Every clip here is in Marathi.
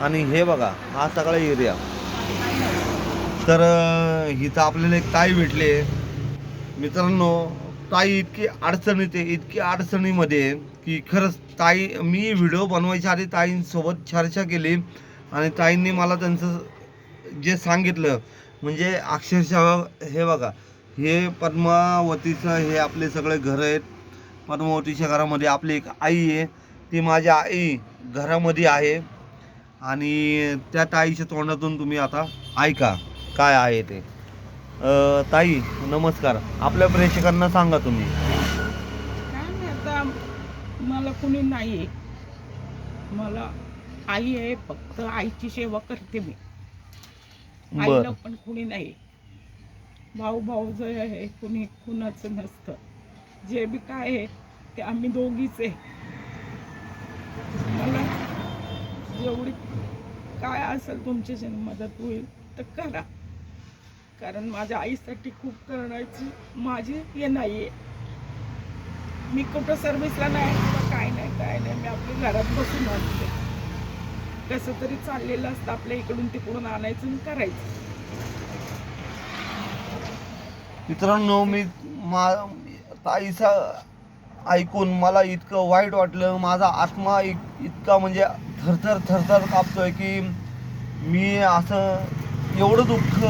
आणि हे बघा हा सगळा एरिया. तर इथं आपल्याला एक ताई भेटले मित्रांनो. ताई इतकी अडचणीमध्ये आहे की खरंच ताई, मी व्हिडिओ बनवायच्या आधी ताईंसोबत चर्चा केली आणि ताईंनी मला त्यांचं जे सांगितलं म्हणजे अक्षरशः हे बघा, हे पद्मावतीचं हे आपले सगळे घर आहेत. पद्मावतीच्या घरामध्ये आपली एक आई आहे, ती माझी आई घरामध्ये आहे. आणि त्या ताईच्या तोंडातून तुम्ही आता ऐका काय आहे ते. ताई नमस्कार, आपल्या प्रेक्षकांना सांगा तुम्ही. काय नाही, आता मला कुणी नाही आहे. मला आई आहे, फक्त आईची सेवा करते मी. आईला बरं पण कुणी नाही. भाऊ जे आहे कुणी कुणाचं नसतं. जे बी काय आहे ते आम्ही दोघीच आहे. मला जेवढी काय असेल तुमच्याशी मदत होईल तर करा, कारण माझ्या आईसाठी खूप करण्याची माझी हे नाही आहे. मी कुठं सर्व्हिसला नाही किंवा काय नाही. मी आपल्या घरात बसून असते. कसं तरी चाललेलं असतं आपल्या इकडून तिकडून आणायचं आणि करायचं. मित्रांनो, मी ताईचा ऐकून मला इतकं वाईट वाटलं. माझा आत्मा इतका म्हणजे थरथर कापतोय की मी असं एवढं दुःख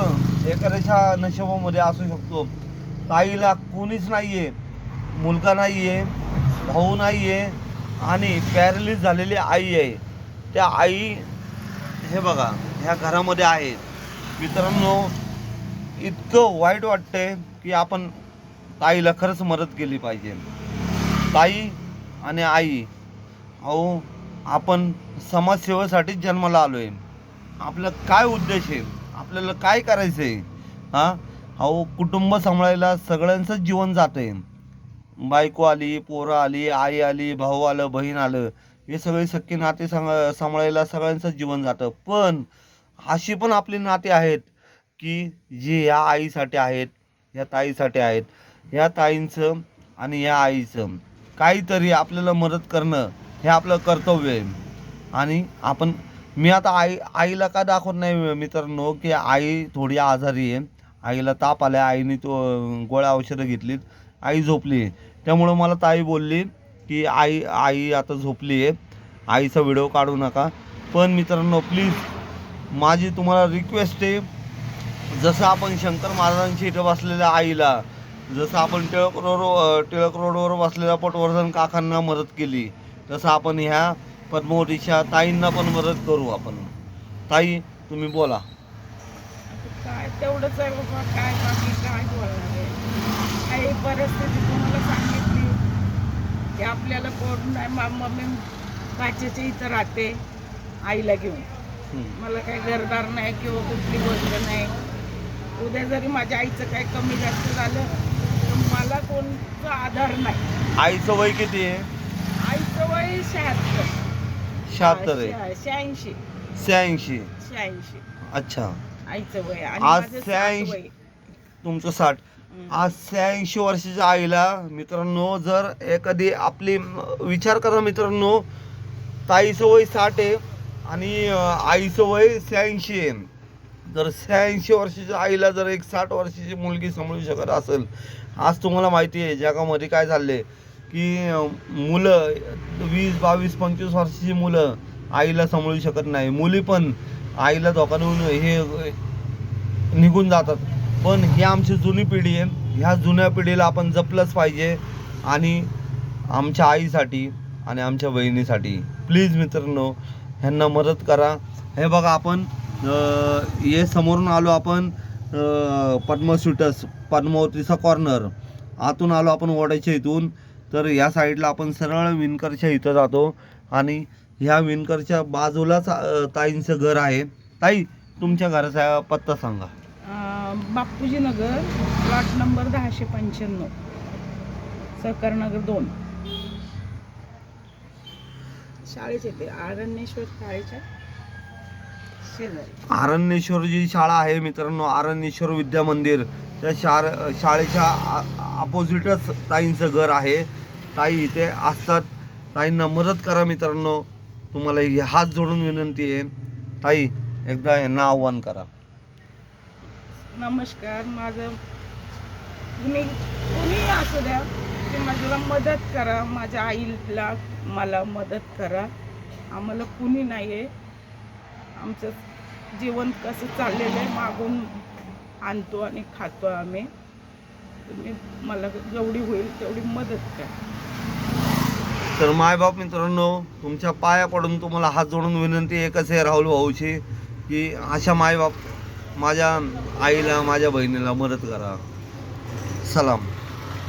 एखाद्याच्या नशिबामध्ये असू शकतो. ताईला कोणीच नाही आहे, मुलगा नाही आहे, भाऊ नाही आहे आणि पॅरालिस झालेली आई आहे. त्या आई हे बघा ह्या घरामध्ये आहेत. मित्रांनो, इतकं वाईट वाटतंय की आपण ताईला खरंच मदत केली पाहिजे. ताई आणि आई, अहो आपण समाजसेवेसाठीच जन्माला आलो आहे. आपला काय उद्देश आहे, आपल्याला काय करायचं आहे? अहो कुटुंब सांभाळायला सगळ्यांचंच जीवन जातं आहे. बायको आली, पोरं आली, आई आली, भाऊ आलं, बहीण आलं, हे सगळे सख्खे नाते सांभाळायला सगळ्यांचंच जीवन जातं. पण अशी पण आपली नाते आहेत की जी ह्या आईसाठी आहेत, ह्या ताईसाठी आहेत. ह्या ताईंचं आणि ह्या आईचं काहीतरी आपल्याला मदत करणं हे आपलं कर्तव्य आहे. आणि मी आता आईला का दाखवत नाही मित्रांनो की आई थोडी आजारी आहे, आईला ताप आला, आईने तो गोळ्या औषधं घेतलीत, आई झोपली आहे. त्यामुळं मला ताई बोलली की आई आता झोपली आहे, आईचा व्हिडिओ काढू नका. पण मित्रांनो प्लीज माझी तुम्हाला रिक्वेस्ट आहे, जसं आपण शंकर महाराजांच्या इथं बसलेल्या आईला, जसं आपण टिळक रोडवर बसलेल्या पटवर्धन काकांना मदत केली, तसं आपण ह्या पद्मावतीच्या ताईंना पण मदत करू आपण. ताई तुम्ही बोला. काय तेवढंच आहे बाबा, काय बाकी काय बोलणार आहे. काही परिस्थिती तुम्हाला सांगितली की आपल्याला कोण नाही. मम्मी बाच्याच्या इथं राहते आईला घेऊन. मला काही घरदार नाही किंवा कुठली गोष्ट नाही. उद्या जरी माझ्या आईचं काही कमी जास्त झालं तर मला कोणचा आधार नाही. आईचं वय किती आहे? आईचं वय 76 आहे. 86. अच्छा. आईचं वय आणि आज माझं 60 86. वय. तुमचं 60. आज 86 वर्षाच्या आईला मित्रांनो, जर एखादी आपली विचार करा मित्रांनो, ताईचं वय 60 आहे आणि आईचं वय 86 आहे. जर 86 वर्षाच्या आईला जर एक 60 वर्षाची मुलगी सांभाळू शकत असेल, आज तुम्हाला माहिती आहे जगामध्ये काय चाललंय की मुलं 20, 22, 25 वर्षाची मुलं आईला सांभाळू शकत नाही. मुली पण आईला धोका देऊन हे निघून जातात. पण ही आमची जुनी पिढी आहे, ह्या जुन्या पिढीला आपण जपलंच पाहिजे. आणि आमच्या आईसाठी आणि आमच्या बहिणीसाठी प्लीज मित्रांनो ह्यांना मदत करा. हे बघा आपण हे समोरून आलो आपण पद्मा स्वीटर्स, पद्मावतीचा कॉर्नर. आतून आलो आपण ओढ्याच्या इथून, तर ह्या साईडला आपण सरळ विणकरच्या इथं जातो आणि ह्या विणकरच्या बाजूलाच ताईंचं घर आहे. ताई तुमच्या घराचा पत्ता सांगा. बापूजी नगर, प्लॉट नंबर 1095, सहकार नगर 2. शाळेचे ते आरण्येश्वर शाळेच्या शेजारी. आरण्येश्वर जी शाळा आहे मित्रांनो, आरण्येश्वर विद्या मंदिर, त्या शाळेच्या अपोजिटच ताईंचं घर आहे. ताई इथे असतात. ताईंना मदत करा मित्रांनो, तुम्हाला ही हात जोडून विनंती आहे. ताई एकदा यांना आव्हान करा. नमस्कार. माझं कुणी असू द्या की मला मदत करा, माझ्या आईला मला मदत करा. आम्हाला कुणी नाही आहे. आमचं जीवन कसं चाललेलं आहे, मागून आणतो आणि खातो आम्ही. तुम्ही मला जेवढी होईल तेवढी मदत करा. तर मायबाप मित्रांनो, तुमच्या पाया पडून तुम्हाला हात जोडून विनंती एकच आहे राहुल भाऊची, की अशा मायबाप माझ्या आईला माझ्या बहिणीला मदत करा. सलाम.